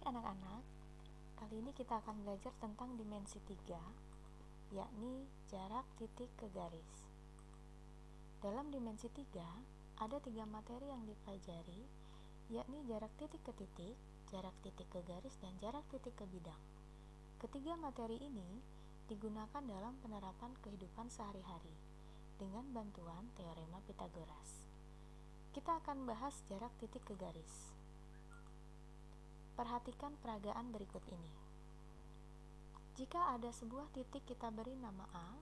Baik anak-anak, kali ini kita akan belajar tentang dimensi 3, yakni jarak titik ke garis. Dalam dimensi 3, ada 3 materi yang dipelajari, yakni jarak titik ke titik, jarak titik ke garis, dan jarak titik ke bidang. Ketiga materi ini digunakan dalam penerapan kehidupan sehari-hari dengan bantuan teorema Pythagoras. Kita akan bahas jarak titik ke garis. Perhatikan peragaan berikut ini. Jika ada sebuah titik kita beri nama A,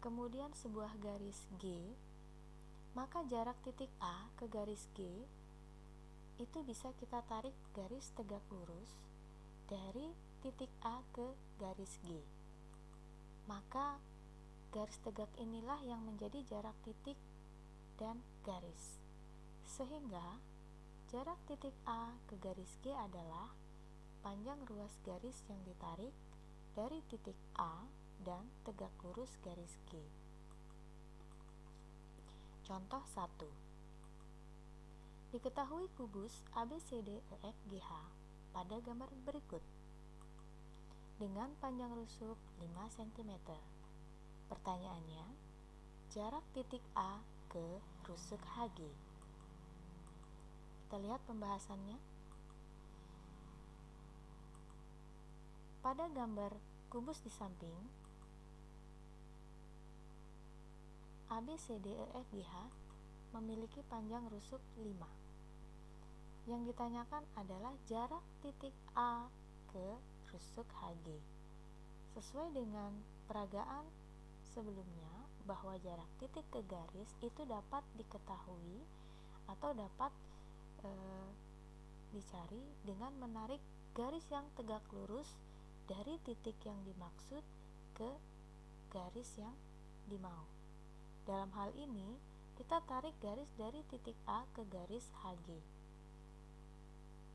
kemudian sebuah garis G, maka jarak titik A ke garis G itu bisa kita tarik garis tegak lurus dari titik A ke garis G. Maka garis tegak inilah yang menjadi jarak titik dan garis. Sehingga jarak titik A ke garis G adalah panjang ruas garis yang ditarik dari titik A dan tegak lurus garis G. Contoh 1. Diketahui kubus ABCDEFGH pada gambar berikut dengan panjang rusuk 5 cm. Pertanyaannya, jarak titik A ke rusuk HG. Kita lihat pembahasannya. Pada gambar kubus di samping, ABCDEFGH memiliki panjang rusuk 5. Yang ditanyakan adalah jarak titik A ke rusuk HG. Sesuai dengan peragaan sebelumnya, bahwa jarak titik ke garis itu dapat diketahui atau dapat dicari dengan menarik garis yang tegak lurus dari titik yang dimaksud ke garis yang dimau. Dalam hal ini, kita tarik garis dari titik A ke garis HG.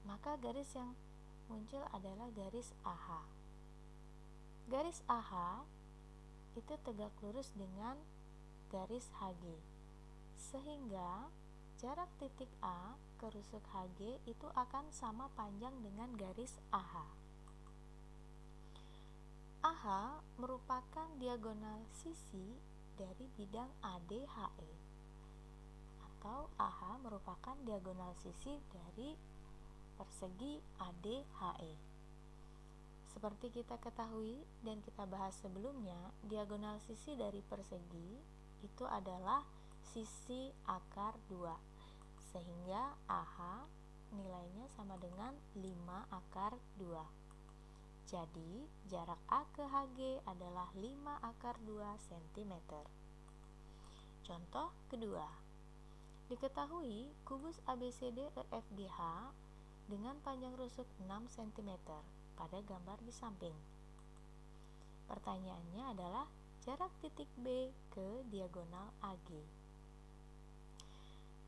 Maka garis yang muncul adalah garis AH. Garis AH itu tegak lurus dengan garis HG. Sehingga jarak titik A ke rusuk HG itu akan sama panjang dengan garis AH. AH merupakan diagonal sisi dari bidang ADHE, atau AH merupakan diagonal sisi dari persegi ADHE. Seperti kita ketahui dan kita bahas sebelumnya, diagonal sisi dari persegi itu adalah sisi akar 2, sehingga AH nilainya sama dengan 5 akar 2. Jadi, jarak A ke HG adalah 5 akar 2 cm. Contoh kedua. Diketahui kubus ABCDEFGH dengan panjang rusuk 6 cm pada gambar di samping. Pertanyaannya adalah jarak titik B ke diagonal AG.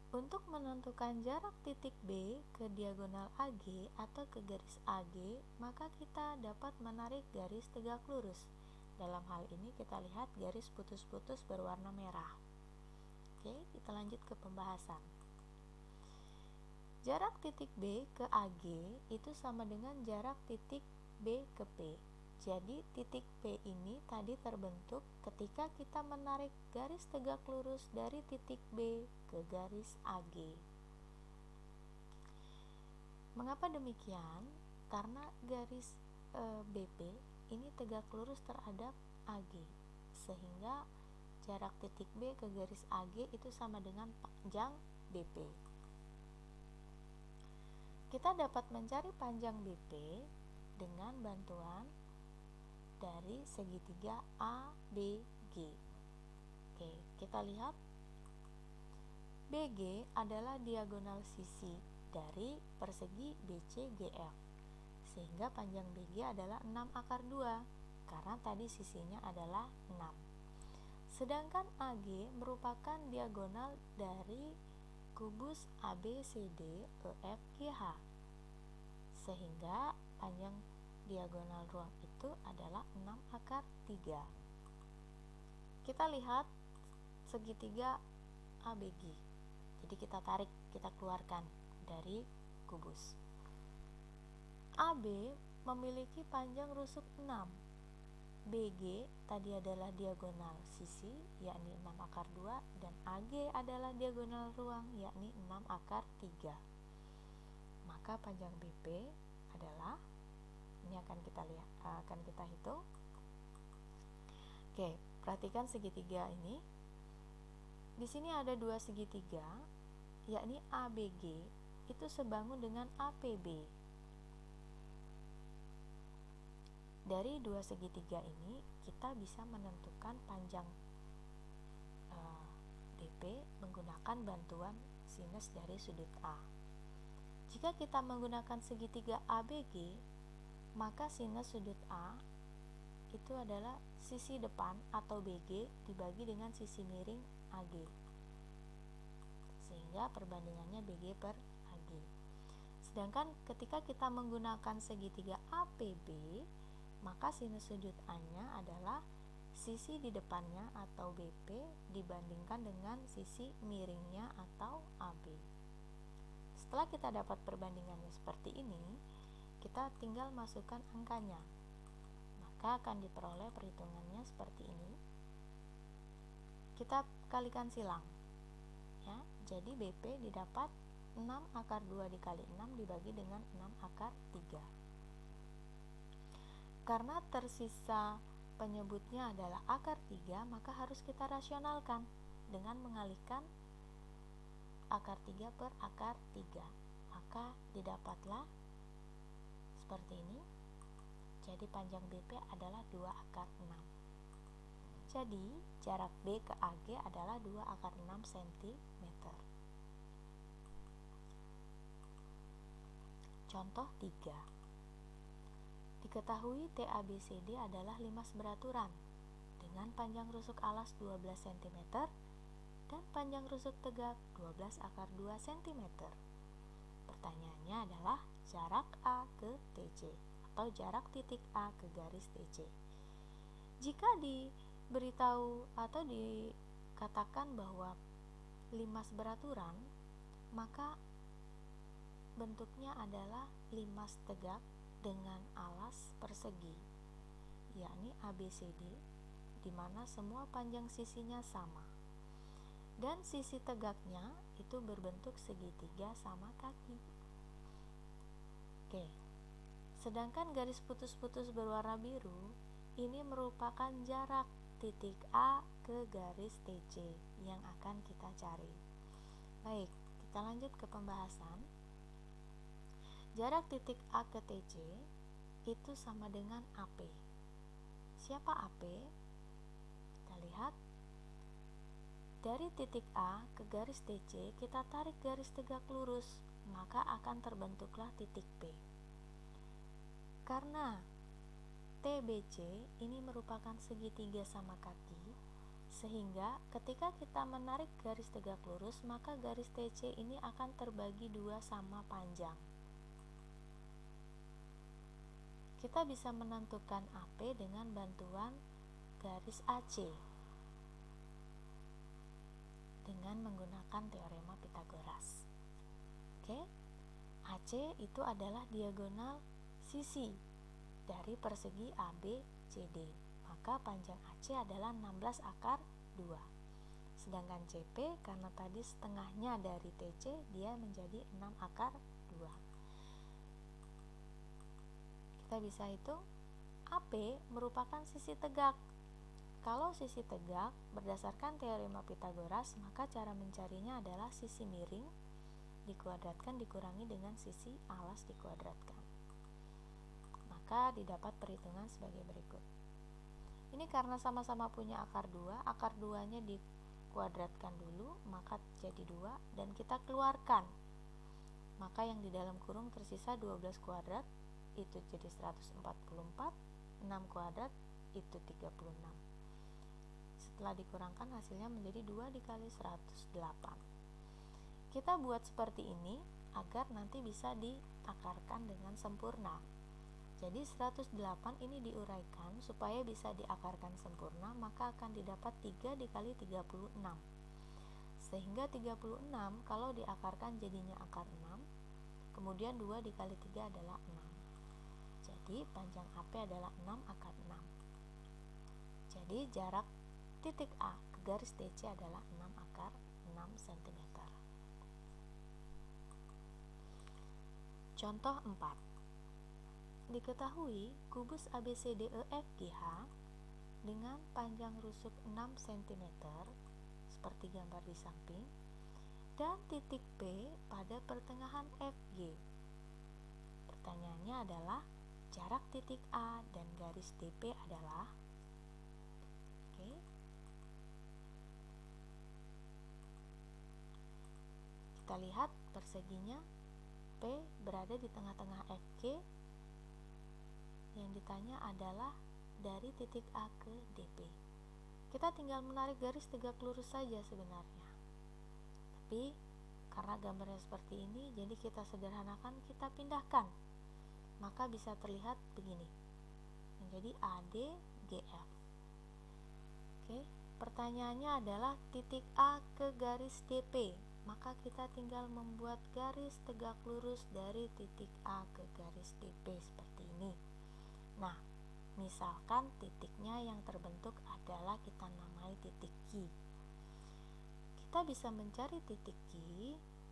Untuk menentukan jarak titik B ke diagonal AG atau ke garis AG, maka kita dapat menarik garis tegak lurus. Dalam hal ini kita lihat garis putus-putus berwarna merah. Oke, kita lanjut ke pembahasan. Jarak titik B ke AG itu sama dengan jarak titik B ke P. Jadi titik P ini tadi terbentuk ketika kita menarik garis tegak lurus dari titik B ke garis AG. Mengapa demikian? Karena garis BP ini tegak lurus terhadap AG, sehingga jarak titik B ke garis AG itu sama dengan panjang BP. Kita dapat mencari panjang BP dengan bantuan dari segitiga ABG. Oke, kita lihat BG adalah diagonal sisi dari persegi BCGF, sehingga panjang BG adalah 6 akar 2 karena tadi sisinya adalah 6. Sedangkan AG merupakan diagonal dari kubus ABCDEFGH, sehingga panjang diagonal ruang itu adalah 6 akar 3. Kita lihat segitiga ABG. Jadi kita tarik, kita keluarkan dari kubus. AB memiliki panjang rusuk 6. BG tadi adalah diagonal sisi, yakni 6 akar 2, dan AG adalah diagonal ruang, yakni 6 akar 3. Maka panjang BP adalah, ini akan kita hitung. Oke, perhatikan segitiga ini. Di sini ada dua segitiga, yakni ABG itu sebangun dengan APB. Dari dua segitiga ini kita bisa menentukan panjang BP menggunakan bantuan sinus dari sudut A. Jika kita menggunakan segitiga ABG, maka sinus sudut A itu adalah sisi depan atau BG dibagi dengan sisi miring AG, sehingga perbandingannya BG per AG. Sedangkan ketika kita menggunakan segitiga APB, maka sinus sudut A-nya adalah sisi di depannya atau BP dibandingkan dengan sisi miringnya atau AB. Setelah kita dapat perbandingannya seperti ini, kita tinggal masukkan angkanya. Maka akan diperoleh perhitungannya seperti ini. Kita kalikan silang. Ya, jadi BP didapat 6 akar 2 dikali 6 dibagi dengan 6 akar 3. Karena tersisa penyebutnya adalah akar 3, maka harus kita rasionalkan dengan mengalihkan akar 3 per akar 3. Maka didapatlah seperti ini. Jadi panjang BP adalah 2 akar 6. Jadi jarak B ke AG adalah 2 akar 6 cm. Contoh 3. Diketahui TABCD adalah limas beraturan dengan panjang rusuk alas 12 cm dan panjang rusuk tegak 12 akar 2 cm. Pertanyaannya adalah jarak A ke TC atau jarak titik A ke garis TC. Jika diberitahu atau dikatakan bahwa limas beraturan, maka bentuknya adalah limas tegak dengan alas persegi, yakni ABCD, di mana semua panjang sisinya sama. Dan sisi tegaknya itu berbentuk segitiga sama kaki. Oke. Sedangkan garis putus-putus berwarna biru ini merupakan jarak titik A ke garis TC yang akan kita cari. Baik, kita lanjut ke pembahasan. Jarak titik A ke TC itu sama dengan AP. Siapa AP? Kita lihat. Dari titik A ke garis TC, kita tarik garis tegak lurus, maka akan terbentuklah titik P. Karena TBC ini merupakan segitiga sama kaki, sehingga ketika kita menarik garis tegak lurus, maka garis TC ini akan terbagi dua sama panjang. Kita bisa menentukan AP dengan bantuan garis AC dengan menggunakan teorema Pythagoras. Oke, AC itu adalah diagonal sisi dari persegi ABCD. Maka panjang AC adalah 16 akar 2. Sedangkan CP karena tadi setengahnya dari TC, dia menjadi 6 akar 2. Kita bisa hitung AP merupakan sisi tegak. Kalau sisi tegak berdasarkan teorema Pythagoras, maka cara mencarinya adalah sisi miring dikuadratkan dikurangi dengan sisi alas dikuadratkan. Maka didapat perhitungan sebagai berikut. Ini karena sama-sama punya akar 2, akar 2-nya dikuadratkan dulu, maka jadi 2, dan kita keluarkan. Maka yang di dalam kurung tersisa 12 kuadrat, itu jadi 144, 6 kuadrat itu 36. Setelah dikurangkan hasilnya menjadi 2 dikali 108. Kita buat seperti ini agar nanti bisa diakarkan dengan sempurna. Jadi 108 ini diuraikan supaya bisa diakarkan sempurna, maka akan didapat 3 dikali 36. Sehingga 36 kalau diakarkan jadinya akar 6, kemudian 2 dikali 3 adalah 6. Jadi panjang AP adalah 6 akar 6. Jadi jarak titik A ke garis DC adalah 6 akar 6 cm. Contoh 4. Diketahui kubus ABCDEFGH dengan panjang rusuk 6 cm seperti gambar di samping dan titik P pada pertengahan FG. Pertanyaannya adalah jarak titik A dan garis DP adalah kita lihat perseginya P berada di tengah-tengah FG. Yang ditanya adalah dari titik A ke DP. Kita tinggal menarik garis tegak lurus saja sebenarnya. Tapi karena gambarnya seperti ini, jadi kita sederhanakan, kita pindahkan. Maka bisa terlihat begini. Menjadi AD GF. Pertanyaannya adalah titik A ke garis DP. Maka kita tinggal membuat garis tegak lurus dari titik A ke garis DP seperti ini. Nah, misalkan titiknya yang terbentuk adalah kita namai titik Q. Kita bisa mencari titik Q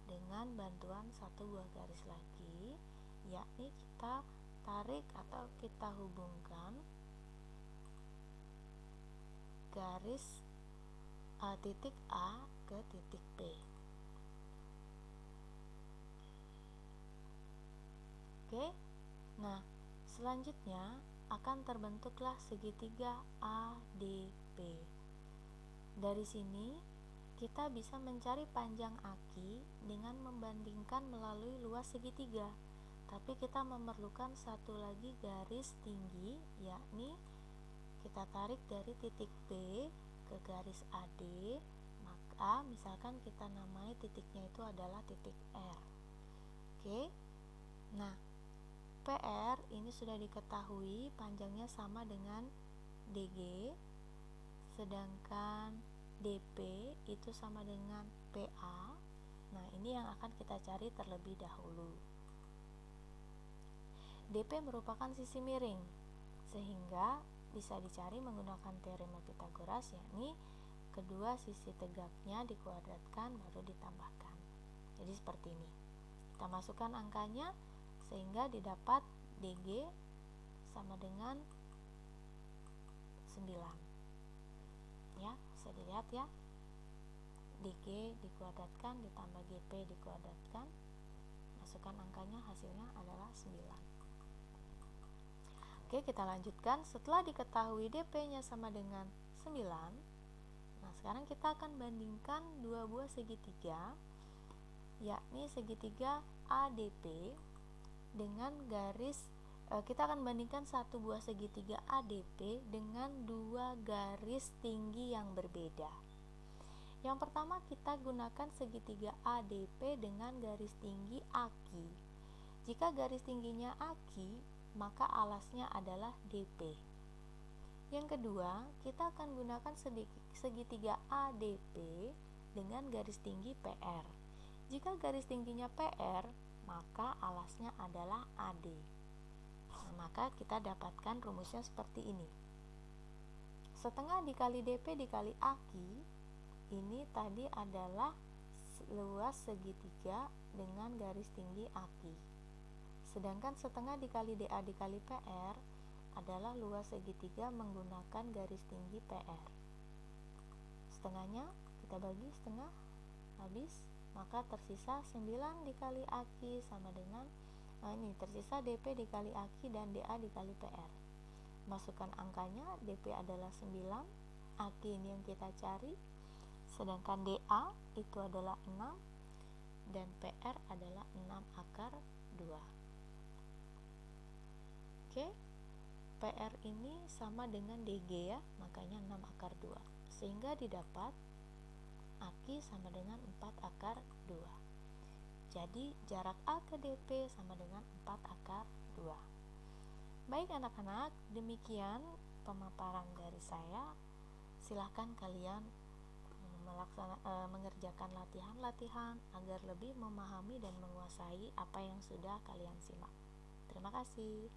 dengan bantuan satu buah garis lagi, yakni kita tarik atau kita hubungkan garis titik A ke titik P. Nah, selanjutnya akan terbentuklah segitiga ADP. Dari sini kita bisa mencari panjang aki dengan membandingkan melalui luas segitiga. Tapi kita memerlukan satu lagi garis tinggi, yakni kita tarik dari titik P ke garis AD. Maka misalkan kita namai titiknya itu adalah titik R. Nah, PR ini sudah diketahui panjangnya sama dengan DG, sedangkan DP itu sama dengan PA. Nah, ini yang akan kita cari terlebih dahulu. DP merupakan sisi miring, sehingga bisa dicari menggunakan teorema Pythagoras, yakni kedua sisi tegaknya dikuadratkan baru ditambahkan. Jadi seperti ini. Kita masukkan angkanya sehingga didapat DG sama dengan 9. Ya, bisa dilihat ya. DG dikuadratkan ditambah GP dikuadratkan. Masukkan angkanya, hasilnya adalah 9. Kita lanjutkan. Setelah diketahui DP-nya sama dengan 9, nah sekarang kita akan bandingkan dua buah segitiga, yakni segitiga ADP dengan garis kita akan bandingkan satu buah segitiga ADP dengan dua garis tinggi yang berbeda. Yang pertama kita gunakan segitiga ADP dengan garis tinggi AKI. Jika garis tingginya AKI, maka alasnya adalah DP. Yang kedua, kita akan gunakan segitiga ADP dengan garis tinggi PR. Jika garis tingginya PR, maka alasnya adalah AD. Nah, maka kita dapatkan rumusnya seperti ini. Setengah dikali DP dikali AKI, ini tadi adalah luas segitiga dengan garis tinggi AKI. Sedangkan setengah dikali DA dikali PR adalah luas segitiga menggunakan garis tinggi PR. Setengahnya kita bagi setengah, habis. Maka tersisa 9 dikali AKI sama dengan ini tersisa DP dikali AKI dan DA dikali PR. Masukkan angkanya, DP adalah 9, AKI ini yang kita cari, sedangkan DA itu adalah 6 dan PR adalah 6 akar 2. PR ini sama dengan DG ya, makanya 6 akar 2. Sehingga didapat AKI sama dengan 4 akar 2. Jadi jarak A ke DP sama dengan 4 akar 2. Baik anak-anak, demikian pemaparan dari saya. Silahkan kalian mengerjakan latihan-latihan agar lebih memahami dan menguasai apa yang sudah kalian simak. Terima kasih.